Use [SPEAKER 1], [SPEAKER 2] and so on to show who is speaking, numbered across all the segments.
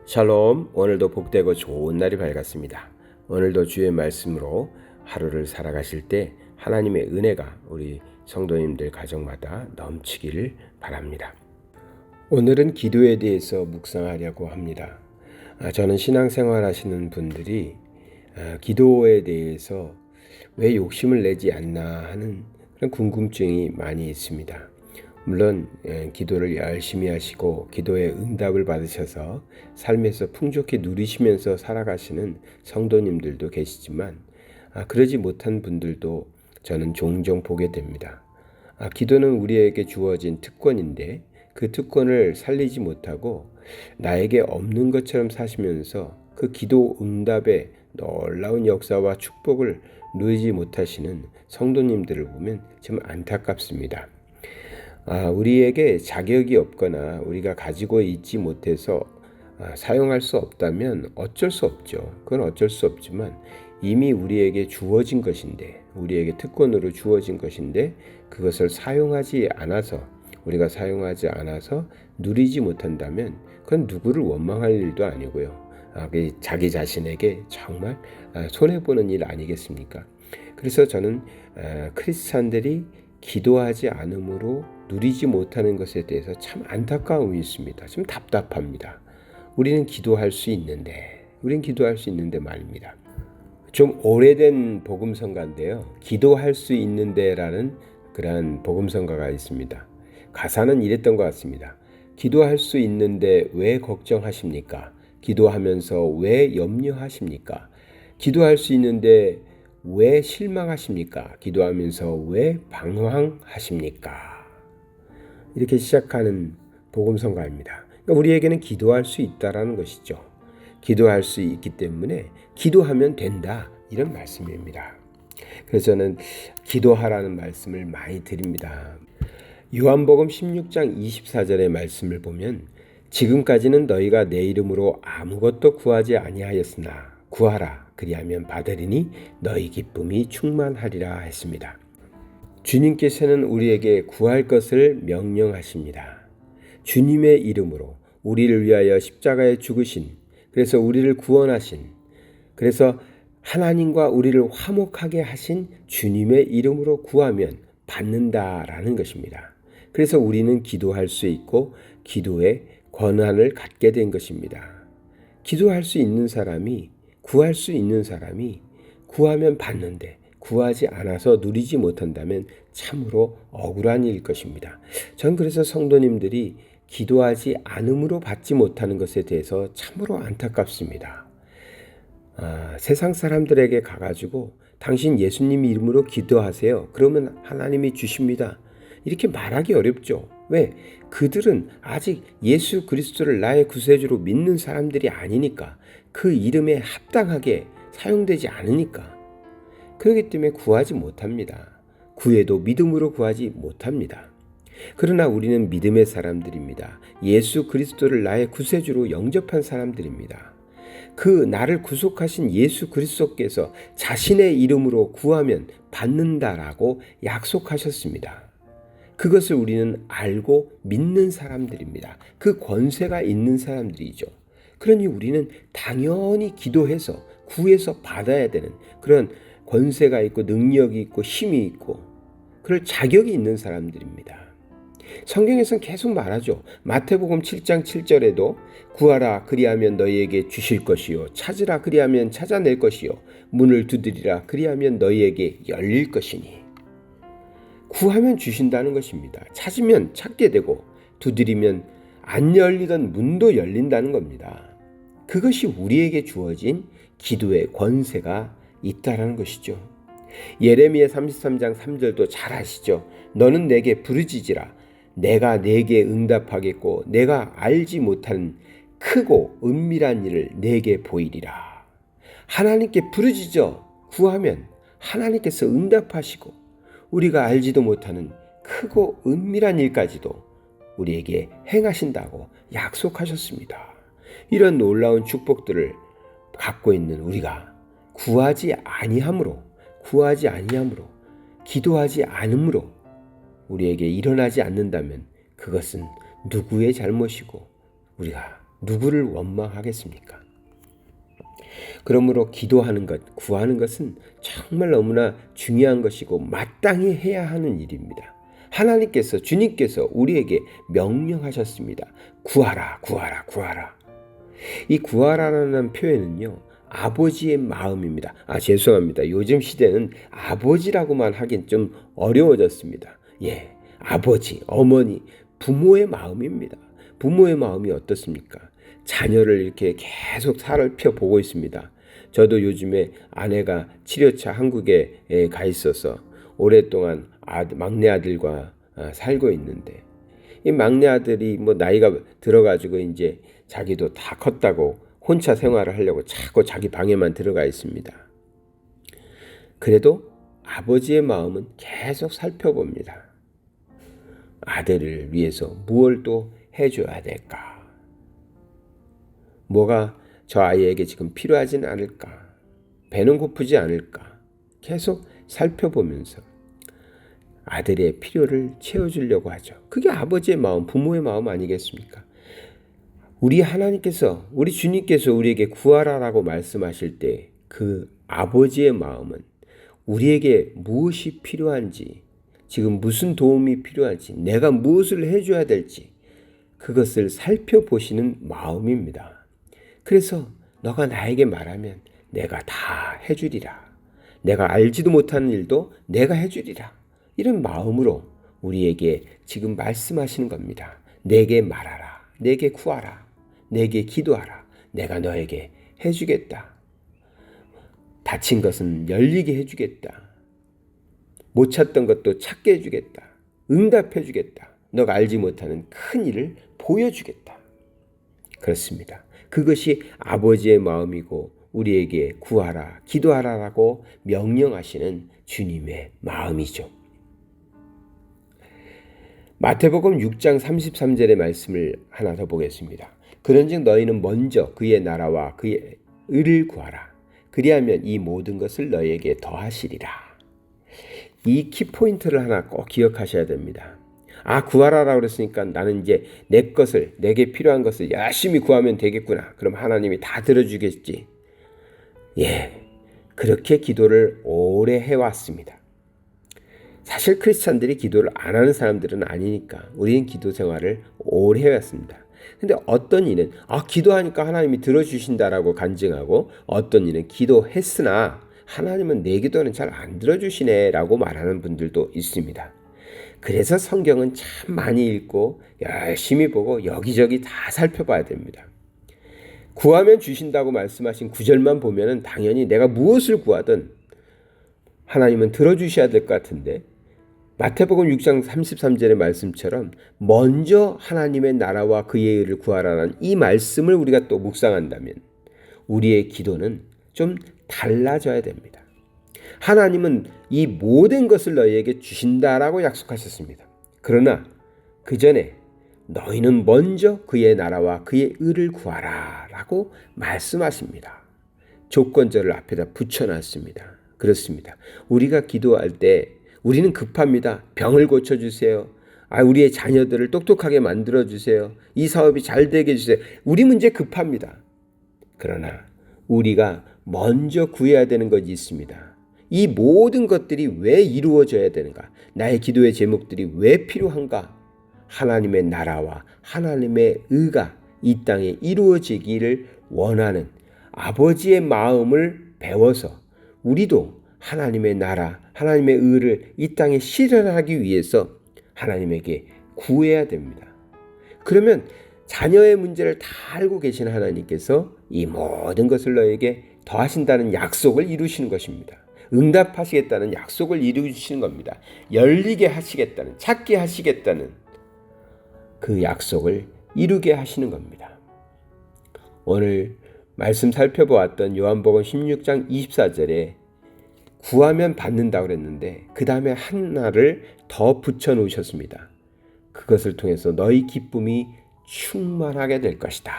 [SPEAKER 1] 샬롬, 오늘도 복되고 좋은 날이 밝았습니다. 오늘도 주의 말씀으로 하루를 살아가실 때 하나님의 은혜가 우리 성도님들 가정마다 넘치기를 바랍니다. 오늘은 기도에 대해서 묵상하려고 합니다. 저는 신앙생활 하시는 분들이 기도에 대해서 왜 욕심을 내지 않나 하는 그런 궁금증이 많이 있습니다. 물론 기도를 열심히 하시고 기도의 응답을 받으셔서 삶에서 풍족히 누리시면서 살아가시는 성도님들도 계시지만 그러지 못한 분들도 저는 종종 보게 됩니다. 기도는 우리에게 주어진 특권인데 그 특권을 살리지 못하고 나에게 없는 것처럼 사시면서 그 기도 응답의 놀라운 역사와 축복을 누리지 못하시는 성도님들을 보면 참 안타깝습니다. 우리에게 자격이 없거나 우리가 가지고 있지 못해서 사용할 수 없다면 어쩔 수 없죠. 그건 어쩔 수 없지만 이미 우리에게 주어진 것인데, 우리에게 특권으로 주어진 것인데 그것을 우리가 사용하지 않아서 누리지 못한다면 그건 누구를 원망할 일도 아니고요. 자기 자신에게 정말 손해보는 일 아니겠습니까? 그래서 저는 크리스찬들이 기도하지 않으므로 누리지 못하는 것에 대해서 참 안타까움이 있습니다. 좀 답답합니다. 우리는 기도할 수 있는데 말입니다. 좀 오래된 복음성가인데요. 기도할 수 있는데라는 그러한 복음성가가 있습니다. 가사는 이랬던 것 같습니다. 기도할 수 있는데 왜 걱정하십니까? 기도하면서 왜 염려하십니까? 기도할 수 있는데 왜 실망하십니까? 기도하면서 왜 방황하십니까? 이렇게 시작하는 복음성가입니다. 그러니까 우리에게는 기도할 수 있다라는 것이죠. 기도할 수 있기 때문에 기도하면 된다, 이런 말씀입니다. 그래서 저는 기도하라는 말씀을 많이 드립니다. 요한복음 16장 24절의 말씀을 보면 지금까지는 너희가 내 이름으로 아무것도 구하지 아니하였으나 구하라, 그리하면 받으리니 너희 기쁨이 충만하리라 했습니다. 주님께서는 우리에게 구할 것을 명령하십니다. 주님의 이름으로 우리를 위하여 십자가에 죽으신, 그래서 우리를 구원하신, 그래서 하나님과 우리를 화목하게 하신 주님의 이름으로 구하면 받는다라는 것입니다. 그래서 우리는 기도할 수 있고 기도의 권한을 갖게 된 것입니다. 기도할 수 있는 사람이, 구할 수 있는 사람이 구하면 받는데 구하지 않아서 누리지 못한다면 참으로 억울한 일일 것입니다. 전 그래서 성도님들이 기도하지 않음으로 받지 못하는 것에 대해서 참으로 안타깝습니다. 세상 사람들에게 가가지고 당신 예수님 이름으로 기도하세요. 그러면 하나님이 주십니다. 이렇게 말하기 어렵죠. 왜? 그들은 아직 예수 그리스도를 나의 구세주로 믿는 사람들이 아니니까, 그 이름에 합당하게 사용되지 않으니까. 그렇기 때문에 구하지 못합니다. 구해도 믿음으로 구하지 못합니다. 그러나 우리는 믿음의 사람들입니다. 예수 그리스도를 나의 구세주로 영접한 사람들입니다. 그 나를 구속하신 예수 그리스도께서 자신의 이름으로 구하면 받는다라고 약속하셨습니다. 그것을 우리는 알고 믿는 사람들입니다. 그 권세가 있는 사람들이죠. 그러니 우리는 당연히 기도해서 구해서 받아야 되는 그런 권세가 있고 능력이 있고 힘이 있고 그럴 자격이 있는 사람들입니다. 성경에서는 계속 말하죠. 마태복음 7장 7절에도 구하라, 그리하면 너희에게 주실 것이요, 찾으라, 그리하면 찾아낼 것이요, 문을 두드리라, 그리하면 너희에게 열릴 것이니. 구하면 주신다는 것입니다. 찾으면 찾게 되고 두드리면 안 열리던 문도 열린다는 겁니다. 그것이 우리에게 주어진 기도의 권세가 있다라는 것이죠. 예레미야 33장 3절도 잘 아시죠? 너는 내게 부르짖으라, 내가 내게 응답하겠고 내가 알지 못한 크고 은밀한 일을 내게 보이리라. 하나님께 부르짖어 구하면 하나님께서 응답하시고 우리가 알지도 못하는 크고 은밀한 일까지도 우리에게 행하신다고 약속하셨습니다. 이런 놀라운 축복들을 갖고 있는 우리가 구하지 아니함으로, 기도하지 않음으로 우리에게 일어나지 않는다면 그것은 누구의 잘못이고 우리가 누구를 원망하겠습니까? 그러므로 기도하는 것, 구하는 것은 정말 너무나 중요한 것이고 마땅히 해야 하는 일입니다. 하나님께서, 주님께서 우리에게 명령하셨습니다. 구하라, 구하라, 구하라. 이 구하라라는 표현은요, 아버지의 마음입니다. 죄송합니다. 요즘 시대는 아버지라고만 하긴 좀 어려워졌습니다. 아버지, 어머니, 부모의 마음입니다. 부모의 마음이 어떻습니까? 자녀를 이렇게 계속 살펴보고 있습니다. 저도 요즘에 아내가 치료차 한국에 가 있어서 오랫동안 막내 아들과 살고 있는데, 이 막내 아들이 나이가 들어가지고 이제 자기도 다 컸다고 혼자 생활을 하려고 자꾸 자기 방에만 들어가 있습니다. 그래도 아버지의 마음은 계속 살펴봅니다. 아들을 위해서 무엇을 또 해줘야 될까? 뭐가 저 아이에게 지금 필요하진 않을까? 배는 고프지 않을까? 계속 살펴보면서 아들의 필요를 채워주려고 하죠. 그게 아버지의 마음, 부모의 마음 아니겠습니까? 우리 하나님께서, 우리 주님께서 우리에게 구하라라고 말씀하실 때 그 아버지의 마음은 우리에게 무엇이 필요한지, 지금 무슨 도움이 필요한지, 내가 무엇을 해줘야 될지 그것을 살펴보시는 마음입니다. 그래서 너가 나에게 말하면 내가 다 해주리라. 내가 알지도 못하는 일도 내가 해주리라. 이런 마음으로 우리에게 지금 말씀하시는 겁니다. 내게 말하라. 내게 구하라. 내게 기도하라. 내가 너에게 해주겠다. 닫힌 것은 열리게 해주겠다. 못 찾던 것도 찾게 해주겠다. 응답해 주겠다. 너가 알지 못하는 큰 일을 보여주겠다. 그렇습니다. 그것이 아버지의 마음이고 우리에게 구하라, 기도하라라고 명령하시는 주님의 마음이죠. 마태복음 6장 33절의 말씀을 하나 더 보겠습니다. 그런즉 너희는 먼저 그의 나라와 그의 의를 구하라. 그리하면 이 모든 것을 너희에게 더하시리라. 이 키포인트를 하나 꼭 기억하셔야 됩니다. 구하라라고 그랬으니까 나는 이제 내 것을, 내게 필요한 것을 열심히 구하면 되겠구나. 그럼 하나님이 다 들어주겠지. 그렇게 기도를 오래 해왔습니다. 사실 크리스찬들이 기도를 안 하는 사람들은 아니니까 우리는 기도 생활을 오래 해왔습니다. 근데 어떤 이는 기도하니까 하나님이 들어주신다라고 간증하고, 어떤 이는 기도했으나 하나님은 내 기도는 잘 안 들어주시네 라고 말하는 분들도 있습니다. 그래서 성경은 참 많이 읽고 열심히 보고 여기저기 다 살펴봐야 됩니다. 구하면 주신다고 말씀하신 구절만 보면은 당연히 내가 무엇을 구하든 하나님은 들어주셔야 될 것 같은데, 마태복음 6장 33절의 말씀처럼 먼저 하나님의 나라와 그의 의를 구하라는 이 말씀을 우리가 또 묵상한다면 우리의 기도는 좀 달라져야 됩니다. 하나님은 이 모든 것을 너희에게 주신다라고 약속하셨습니다. 그러나 그 전에 너희는 먼저 그의 나라와 그의 의를 구하라 라고 말씀하십니다. 조건절을 앞에다 붙여놨습니다. 그렇습니다. 우리가 기도할 때 우리는 급합니다. 병을 고쳐주세요. 우리의 자녀들을 똑똑하게 만들어주세요. 이 사업이 잘 되게 해주세요. 우리 문제 급합니다. 그러나 우리가 먼저 구해야 되는 것이 있습니다. 이 모든 것들이 왜 이루어져야 되는가? 나의 기도의 제목들이 왜 필요한가? 하나님의 나라와 하나님의 의가 이 땅에 이루어지기를 원하는 아버지의 마음을 배워서 우리도 하나님의 나라, 하나님의 의를 이 땅에 실현하기 위해서 하나님에게 구해야 됩니다. 그러면 자녀의 문제를 다 알고 계신 하나님께서 이 모든 것을 너에게 더하신다는 약속을 이루시는 것입니다. 응답하시겠다는 약속을 이루시는 겁니다. 열리게 하시겠다는, 찾게 하시겠다는 그 약속을 이루게 하시는 겁니다. 오늘 말씀 살펴보았던 요한복음 16장 24절에 구하면 받는다고 그랬는데 그 다음에 하나를 더 붙여 놓으셨습니다. 그것을 통해서 너희 기쁨이 충만하게 될 것이다.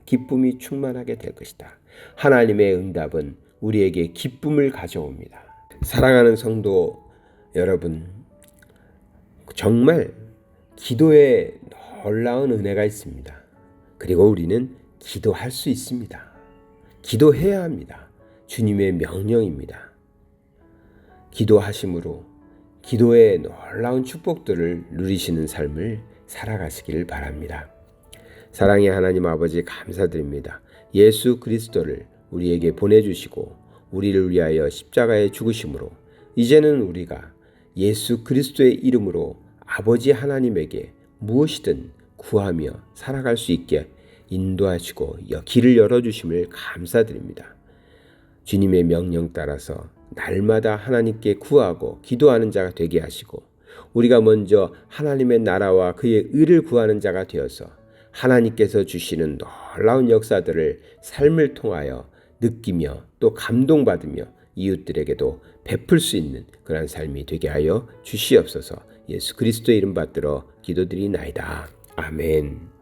[SPEAKER 1] 기쁨이 충만하게 될 것이다. 하나님의 응답은 우리에게 기쁨을 가져옵니다. 사랑하는 성도 여러분, 정말 기도에 놀라운 은혜가 있습니다. 그리고 우리는 기도할 수 있습니다. 기도해야 합니다. 주님의 명령입니다. 기도하심으로 기도의 놀라운 축복들을 누리시는 삶을 살아가시길 바랍니다. 사랑의 하나님 아버지 감사드립니다. 예수 그리스도를 우리에게 보내주시고 우리를 위하여 십자가에 죽으심으로 이제는 우리가 예수 그리스도의 이름으로 아버지 하나님에게 무엇이든 구하며 살아갈 수 있게 인도하시고 길을 열어주심을 감사드립니다. 주님의 명령 따라서 날마다 하나님께 구하고 기도하는 자가 되게 하시고 우리가 먼저 하나님의 나라와 그의 의를 구하는 자가 되어서 하나님께서 주시는 놀라운 역사들을 삶을 통하여 느끼며 또 감동받으며 이웃들에게도 베풀 수 있는 그런 삶이 되게 하여 주시옵소서. 예수 그리스도의 이름 받들어 기도드리나이다. 아멘.